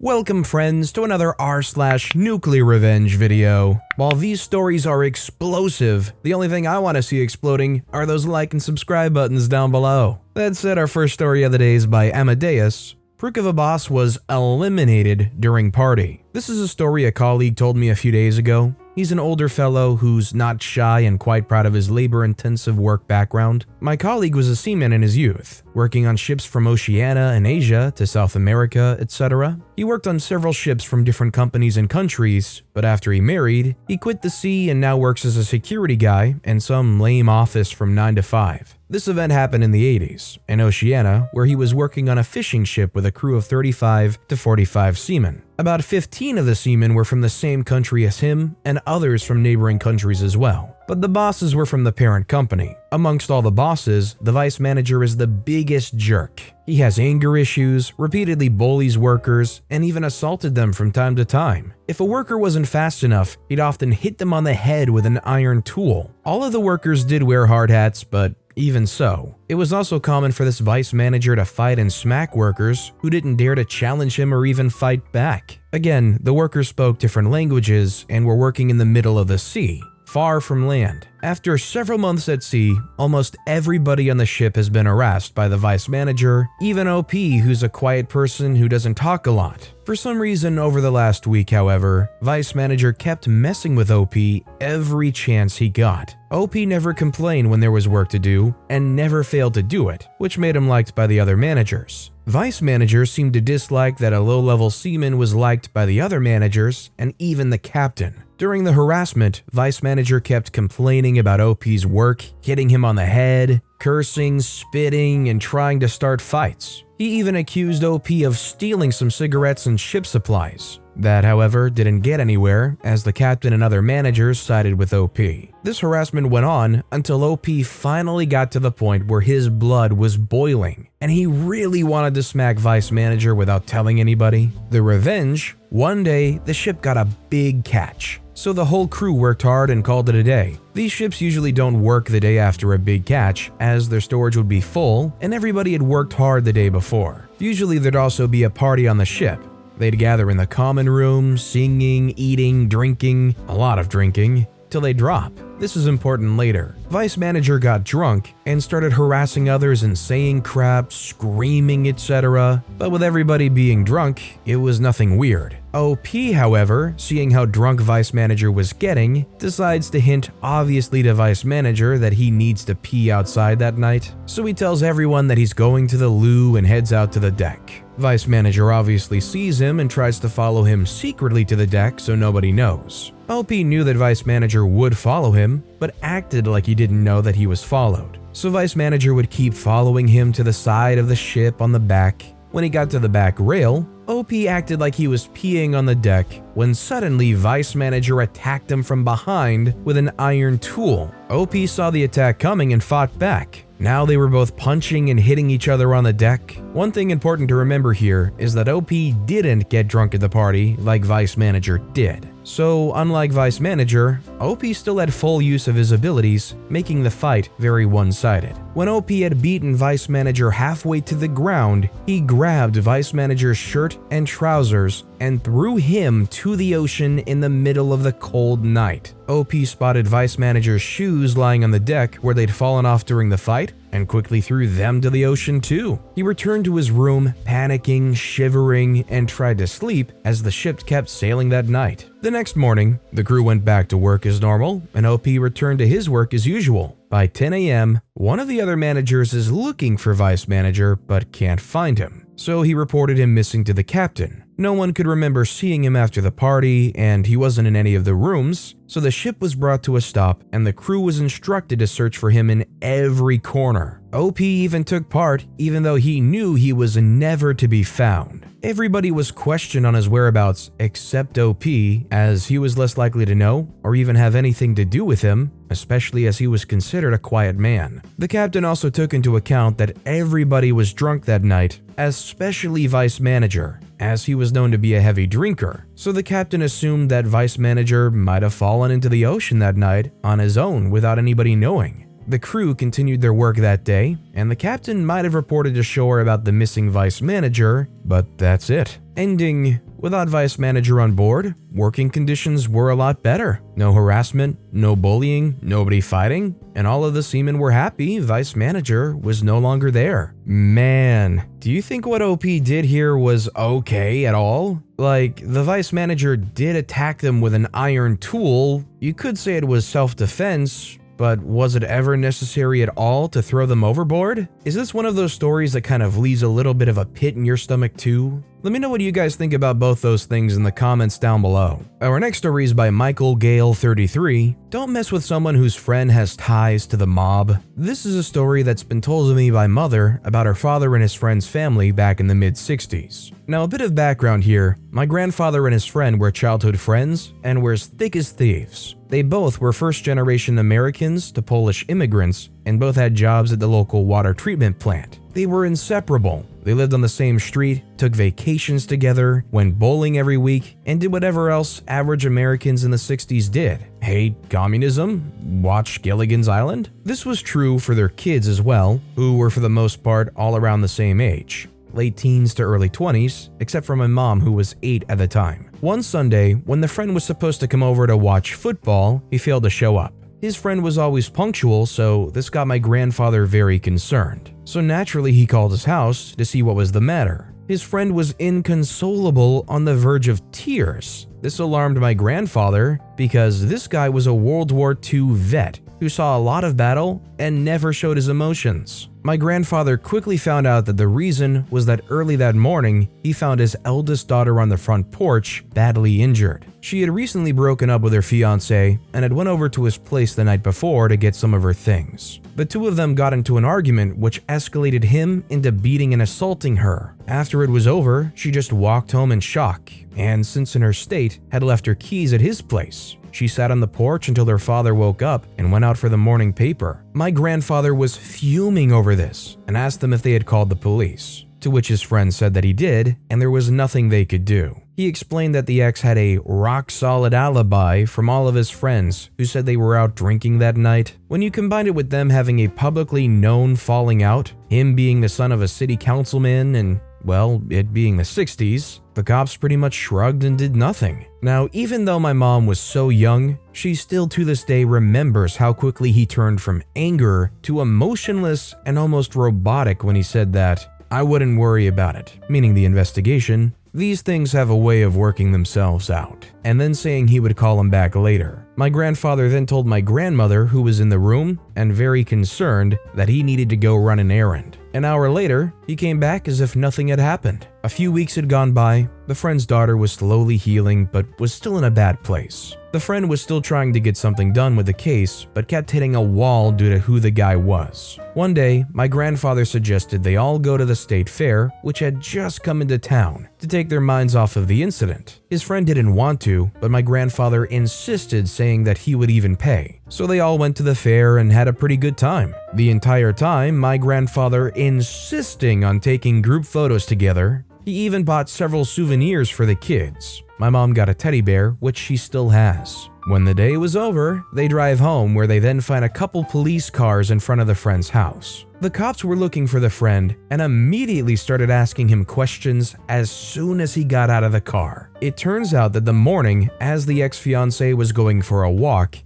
Welcome friends to another r/NuclearRevenge video. While these stories are explosive, the only thing I want to see exploding are those like and subscribe buttons down below. That said, our first story of the day is by Amadeus. Prick of a boss was eliminated during party. This is a story a colleague told me a few days ago. He's an older fellow who's not shy and quite proud of his labor-intensive work background. My colleague was a seaman in his youth, working on ships from Oceania and Asia to South America, etc. He worked on several ships from different companies and countries, but after he married, he quit the sea and now works as a security guy in some lame office from 9 to 5. This event happened in the 80s, in Oceania, where he was working on a fishing ship with a crew of 35 to 45 seamen. About 15 of the seamen were from the same country as him, and others from neighboring countries as well. But the bosses were from the parent company. Amongst all the bosses, the vice manager is the biggest jerk. He has anger issues, repeatedly bullies workers, and even assaulted them from time to time. If a worker wasn't fast enough, he'd often hit them on the head with an iron tool. All of the workers did wear hard hats, but even so, it was also common for this vice manager to fight and smack workers who didn't dare to challenge him or even fight back. Again, the workers spoke different languages and were working in the middle of the sea, far from land. After several months at sea, almost everybody on the ship has been harassed by the vice manager, even OP, who's a quiet person who doesn't talk a lot. For some reason over the last week, however, vice manager kept messing with OP every chance he got. OP never complained when there was work to do and never failed to do it, which made him liked by the other managers. Vice manager seemed to dislike that a low-level seaman was liked by the other managers and even the captain. During the harassment, vice manager kept complaining about OP's work, hitting him on the head, cursing, spitting, and trying to start fights. He even accused OP of stealing some cigarettes and ship supplies. That, however, didn't get anywhere, as the captain and other managers sided with OP. This harassment went on until OP finally got to the point where his blood was boiling, and he really wanted to smack vice manager without telling anybody. The revenge? One day, the ship got a big catch, so the whole crew worked hard and called it a day. These ships usually don't work the day after a big catch, as their storage would be full and everybody had worked hard the day before. Usually there'd also be a party on the ship. They'd gather in the common room, singing, eating, drinking, a lot of drinking, till they drop. This is important later. Vice manager got drunk and started harassing others and saying crap, screaming, etc. But with everybody being drunk, it was nothing weird. OP, however, seeing how drunk vice manager was getting, decides to hint obviously to vice manager that he needs to pee outside that night. So he tells everyone that he's going to the loo and heads out to the deck. Vice manager obviously sees him and tries to follow him secretly to the deck so nobody knows. OP knew that vice manager would follow him, but acted like he didn't know that he was followed. So vice manager would keep following him to the side of the ship on the back. When he got to the back rail, OP acted like he was peeing on the deck when suddenly vice manager attacked him from behind with an iron tool. OP saw the attack coming and fought back. Now they were both punching and hitting each other on the deck. One thing important to remember here is that OP didn't get drunk at the party like vice manager did. So unlike vice manager, OP still had full use of his abilities, making the fight very one-sided. When OP had beaten vice manager halfway to the ground, he grabbed vice manager's shirt and trousers and threw him to the ocean in the middle of the cold night. OP spotted vice manager's shoes lying on the deck where they'd fallen off during the fight and quickly threw them to the ocean too. He returned to his room, panicking, shivering, and tried to sleep as the ship kept sailing that night. The next morning, the crew went back to work as normal, and OP returned to his work as usual. By 10 a.m., one of the other managers is looking for vice manager but can't find him, so he reported him missing to the captain. No one could remember seeing him after the party, and he wasn't in any of the rooms, so the ship was brought to a stop and the crew was instructed to search for him in every corner. OP even took part, even though he knew he was never to be found. Everybody was questioned on his whereabouts except OP, as he was less likely to know or even have anything to do with him, especially as he was considered a quiet man. The captain also took into account that everybody was drunk that night, especially vice manager, as he was known to be a heavy drinker. So the captain assumed that vice manager might have fallen into the ocean that night on his own without anybody knowing. The crew continued their work that day, and the captain might have reported to shore about the missing vice manager, but that's it. Ending, without vice manager on board, working conditions were a lot better. No harassment, no bullying, nobody fighting, and all of the seamen were happy vice manager was no longer there. Man, do you think what OP did here was okay at all? Like, the vice manager did attack them with an iron tool. You could say it was self-defense, but was it ever necessary at all to throw them overboard? Is this one of those stories that kind of leaves a little bit of a pit in your stomach too? Let me know what you guys think about both those things in the comments down below. Our next story is by Michael Gale 33. Don't mess with someone whose friend has ties to the mob. This is a story that's been told to me by mother about her father and his friend's family back in the mid-60s. Now, a bit of background here. My grandfather and his friend were childhood friends and were as thick as thieves. They both were first-generation Americans to Polish immigrants and both had jobs at the local water treatment plant. They were inseparable. They lived on the same street, took vacations together, went bowling every week, and did whatever else average Americans in the 60s did. Hate communism, watch Gilligan's Island. This was true for their kids as well, who were for the most part all around the same age. Late teens to early 20s, except for my mom who was 8 at the time. One Sunday, when the friend was supposed to come over to watch football, he failed to show up. His friend was always punctual, so this got my grandfather very concerned. So naturally he called his house to see what was the matter. His friend was inconsolable on the verge of tears. This alarmed my grandfather because this guy was a World War II vet who saw a lot of battle and never showed his emotions. My grandfather quickly found out that the reason was that early that morning, he found his eldest daughter on the front porch, badly injured. She had recently broken up with her fiancé and had went over to his place the night before to get some of her things. The two of them got into an argument which escalated him into beating and assaulting her. After it was over, she just walked home in shock, and since in her state, had left her keys at his place. She sat on the porch until her father woke up and went out for the morning paper. My grandfather was fuming over this and asked them if they had called the police, to which his friend said that he did and there was nothing they could do. He explained that the ex had a rock-solid alibi from all of his friends who said they were out drinking that night. When you combine it with them having a publicly known falling out, him being the son of a city councilman and, well, it being the 60s, the cops pretty much shrugged and did nothing. Now, even though my mom was so young, she still to this day remembers how quickly he turned from anger to emotionless and almost robotic when he said that, "I wouldn't worry about it," meaning the investigation. These things have a way of working themselves out, and then saying he would call him back later. My grandfather then told my grandmother, who was in the room and very concerned, that he needed to go run an errand. An hour later, he came back as if nothing had happened. A few weeks had gone by. The friend's daughter was slowly healing, but was still in a bad place. The friend was still trying to get something done with the case, but kept hitting a wall due to who the guy was. One day, my grandfather suggested they all go to the state fair, which had just come into town, to take their minds off of the incident. His friend didn't want to, but my grandfather insisted, saying that he would even pay. So they all went to the fair and had a pretty good time. The entire time, my grandfather insisting on taking group photos together. He even bought several souvenirs for the kids. My mom got a teddy bear, which she still has. When the day was over, they drive home, where they then find a couple police cars in front of the friend's house. The cops were looking for the friend and immediately started asking him questions as soon as he got out of the car. It turns out that the morning, as the ex-fiancé was going for a walk,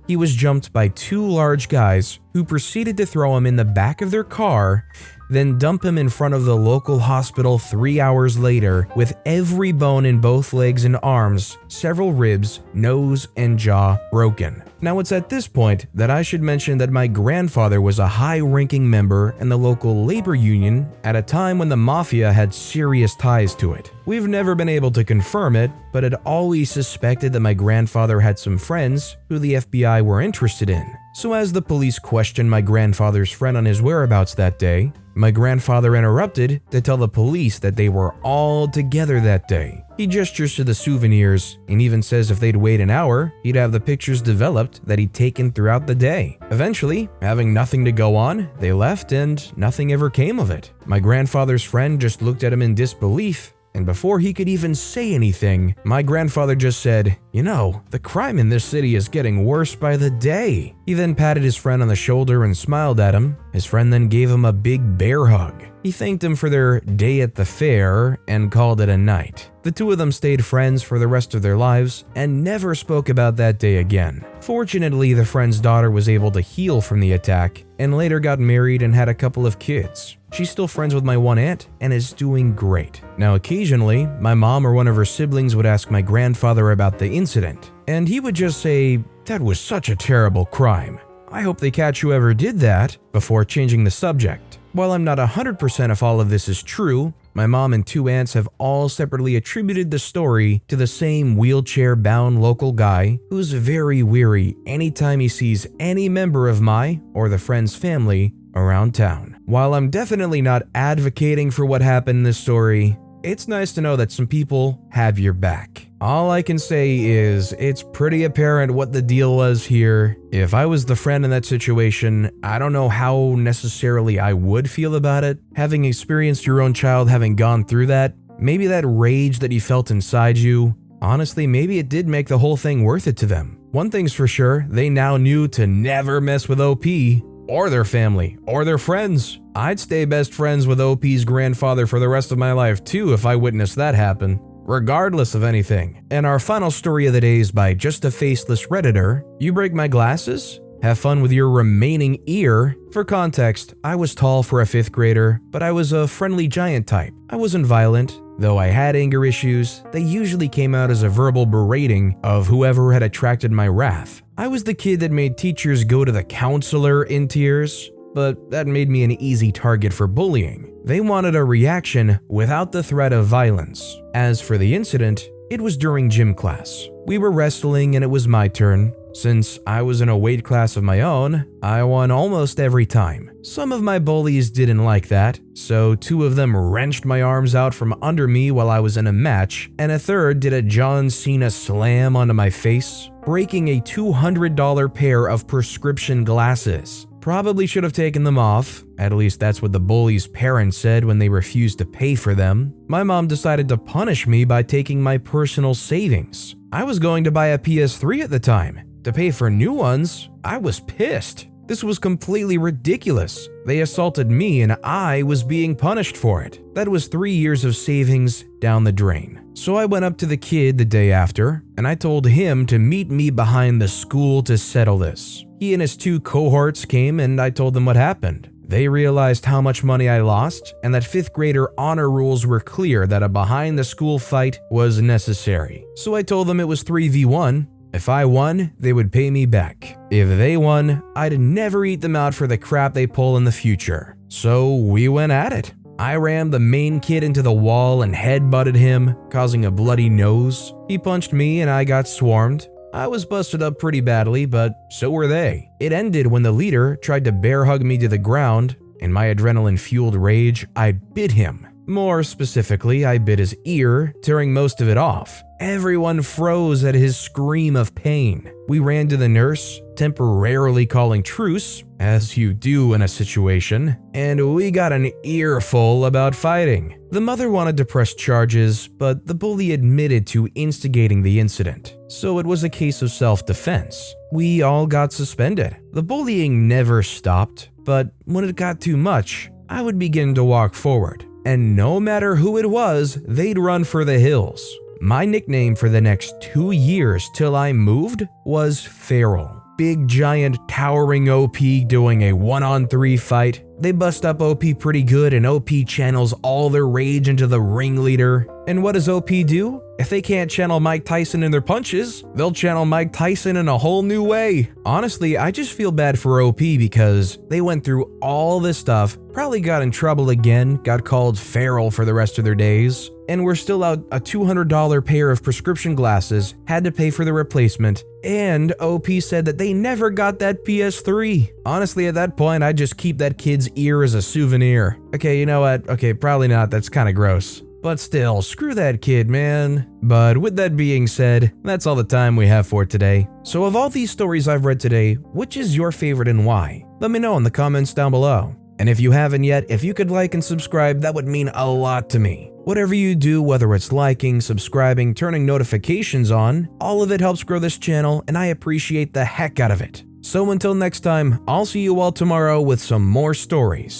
he was jumped by two large guys who proceeded to throw him in the back of their car, then dump him in front of the local hospital 3 hours later with every bone in both legs and arms, several ribs, nose, and jaw broken. Now it's at this point that I should mention that my grandfather was a high-ranking member in the local labor union at a time when the mafia had serious ties to it. We've never been able to confirm it, but had always suspected that my grandfather had some friends who the FBI were interested in. So as the police questioned my grandfather's friend on his whereabouts that day, my grandfather interrupted to tell the police that they were all together that day. He gestures to the souvenirs and even says if they'd wait an hour, he'd have the pictures developed that he'd taken throughout the day. Eventually, having nothing to go on, they left and nothing ever came of it. My grandfather's friend just looked at him in disbelief, and before he could even say anything, my grandfather just said, "You know, the crime in this city is getting worse by the day." He then patted his friend on the shoulder and smiled at him. His friend then gave him a big bear hug. He thanked him for their day at the fair and called it a night. The two of them stayed friends for the rest of their lives and never spoke about that day again. Fortunately, the friend's daughter was able to heal from the attack and later got married and had a couple of kids. She's still friends with my one aunt and is doing great. Now, occasionally, my mom or one of her siblings would ask my grandfather about the incident, and he would just say, "That was such a terrible crime. I hope they catch whoever did that," before changing the subject. While I'm not 100% if all of this is true, my mom and two aunts have all separately attributed the story to the same wheelchair-bound local guy who's very weary anytime he sees any member of my or the friend's family around town. While I'm definitely not advocating for what happened in this story, it's nice to know that some people have your back. All I can say is it's pretty apparent what the deal was here. If I was the friend in that situation, I don't know how necessarily I would feel about it. Having experienced your own child having gone through that, maybe that rage that you felt inside you, honestly, maybe it did make the whole thing worth it to them. One thing's for sure, they now knew to never mess with OP or their family or their friends. I'd stay best friends with OP's grandfather for the rest of my life too if I witnessed that happen, regardless of anything. And our final story of the day is by Just a Faceless Redditor. "You break my glasses? Have fun with your remaining ear." For context, I was tall for a 5th grader, but I was a friendly giant type. I wasn't violent. Though I had anger issues, they usually came out as a verbal berating of whoever had attracted my wrath. I was the kid that made teachers go to the counselor in tears, but that made me an easy target for bullying. They wanted a reaction without the threat of violence. As for the incident, it was during gym class. We were wrestling and it was my turn. Since I was in a weight class of my own, I won almost every time. Some of my bullies didn't like that, so 2 of them wrenched my arms out from under me while I was in a match, and a third did a John Cena slam onto my face, breaking a $200 pair of prescription glasses. Probably should have taken them off, at least that's what the bully's parents said when they refused to pay for them. My mom decided to punish me by taking my personal savings. I was going to buy a PS3 at the time. To pay for new ones, I was pissed. This was completely ridiculous. They assaulted me and I was being punished for it. That was 3 years of savings down the drain. So I went up to the kid the day after and I told him to meet me behind the school to settle this. He and his 2 cohorts came and I told them what happened. They realized how much money I lost and that 5th grader honor rules were clear that a behind the school fight was necessary. So I told them it was 3v1. If I won, they would pay me back. If they won, I'd never eat them out for the crap they pull in the future. So we went at it. I rammed the main kid into the wall and headbutted him, causing a bloody nose. He punched me and I got swarmed. I was busted up pretty badly, but so were they. It ended when the leader tried to bear hug me to the ground. In my adrenaline-fueled rage, I bit him. More specifically, I bit his ear, tearing most of it off. Everyone froze at his scream of pain. We ran to the nurse, temporarily calling truce, as you do in a situation, and we got an earful about fighting. The mother wanted to press charges, but the bully admitted to instigating the incident, so it was a case of self-defense. We all got suspended. The bullying never stopped, but when it got too much, I would begin to walk forward. And no matter who it was, they'd run for the hills. My nickname for the next 2 years till I moved was Feral. Big, giant, towering OP doing a 1-on-3 fight. They bust up OP pretty good and OP channels all their rage into the ringleader. And what does OP do? If they can't channel Mike Tyson in their punches, they'll channel Mike Tyson in a whole new way. Honestly, I just feel bad for OP because they went through all this stuff, probably got in trouble again, got called feral for the rest of their days, and were still out a $200 pair of prescription glasses, had to pay for the replacement, and OP said that they never got that PS3. Honestly, at that point, I'd just keep that kid's ear as a souvenir. Okay, you know what? Okay, probably not. That's kind of gross. But still, screw that kid, man. But with that being said, that's all the time we have for today. So of all these stories I've read today, which is your favorite and why? Let me know in the comments down below. And if you haven't yet, if you could like and subscribe, that would mean a lot to me. Whatever you do, whether it's liking, subscribing, turning notifications on, all of it helps grow this channel and I appreciate the heck out of it. So until next time, I'll see you all tomorrow with some more stories.